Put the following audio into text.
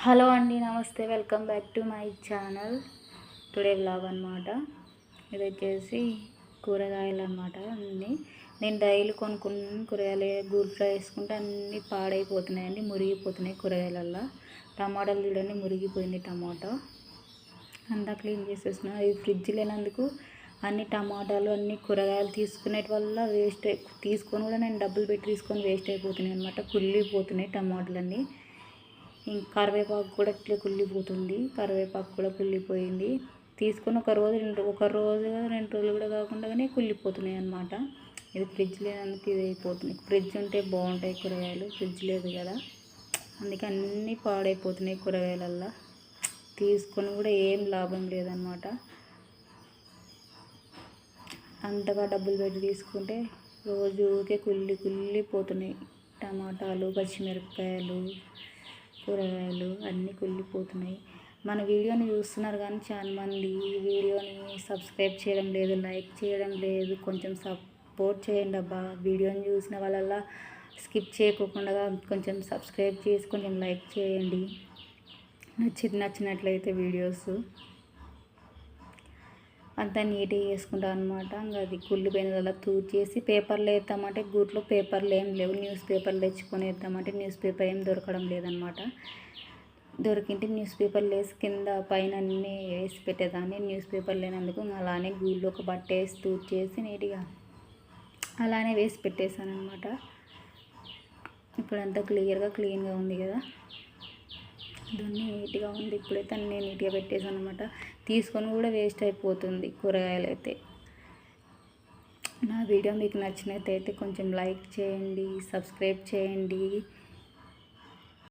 Hello అండి, నమస్తే. Welcome back to my channel. Today vlog అనమాట. ఇది వచ్చేసి కూరగాయలు అనమాట. అన్నీ నేను డైలీ కొనుక్కున్నాను. కూరగాయలు గూట్లో వేసుకుంటే అన్నీ పాడైపోతున్నాయండి, మురిగిపోతున్నాయి. కూరగాయలల్లో టమాటాలు చూడండి, మురిగిపోయింది. టమాటా అంతా క్లీన్ చేసేసిన. ఇది ఫ్రిడ్జ్ లేనందుకు అన్ని టమాటాలు అన్ని కూరగాయలు తీసుకునేటి వల్ల వేస్ట్ తీసుకొని కూడా నేను డబ్బులు పెట్టి తీసుకొని వేస్ట్ అయిపోతున్నాయి అనమాట. కుళ్ళిపోతున్నాయి టమాటాలన్నీ. ఇంక కరివేపాకు కూడా ఇట్లా కుళ్ళిపోతుంది. కరివేపాకు కూడా కుళ్ళిపోయింది. తీసుకొని ఒక రోజు రెండు రోజులు కూడా కాకుండా కానీ కుళ్ళిపోతున్నాయి అన్నమాట. ఇది ఫ్రిడ్జ్ లేనందుకు ఇది అయిపోతుంది. ఫ్రిడ్జ్ ఉంటే బాగుంటాయి కూరగాయలు, ఫ్రిడ్జ్ లేదు కదా, అందుకే అన్నీ పాడైపోతున్నాయి కూరగాయలల్లో. తీసుకొని కూడా ఏం లాభం లేదన్నమాట. అంతగా డబ్బులు పెట్టి తీసుకుంటే రోజుకే కుళ్ళిపోతున్నాయి. టమాటాలు, పచ్చిమిరపకాయలు, కూరగాయలు అన్నీ కుళ్ళిపోతున్నాయి. మన వీడియోని చూస్తున్నారు కానీ చాలామంది వీడియోని సబ్స్క్రైబ్ చేయడం లేదు, లైక్ చేయడం లేదు. కొంచెం సపోర్ట్ చేయండి అబ్బా. వీడియోని చూసిన వాళ్ళ స్కిప్ చేయకుండా కొంచెం సబ్స్క్రైబ్ చేసి కొంచెం లైక్ చేయండి. నచ్చినట్లయితే వీడియోస్ అంతా నీట్గా చేసుకుంటాం అనమాట. ఇంకా అది కుళ్ళిపోయిన అలా తూచేసి పేపర్లు వేద్దామంటే గూట్లో పేపర్లు ఏం లేవు. న్యూస్ పేపర్లు తెచ్చుకొని వేద్దామంటే న్యూస్ పేపర్ ఏం దొరకడం లేదనమాట. దొరికింటే న్యూస్ పేపర్లు వేసి కింద పైన అన్నీ వేసి పెట్టేదాన్ని. న్యూస్ పేపర్ లేనందుకు అలానే గూళ్ళో ఒక బట్ట వేసి తూచేసి నీట్గా అలానే వేసి పెట్టేశాను అనమాట. ఇప్పుడంతా క్లీన్గా ఉంది కదా, దాన్ని నీట్గా ఉంది. ఇప్పుడైతే అన్నీ నీట్గా పెట్టేసాను అనమాట. తీసుకొని కూడా వేస్ట్ అయిపోతుంది కూరగాయలు అయితే. నా వీడియో మీకు నచ్చినట్టయితే కొంచెం లైక్ చేయండి, సబ్స్క్రైబ్ చేయండి.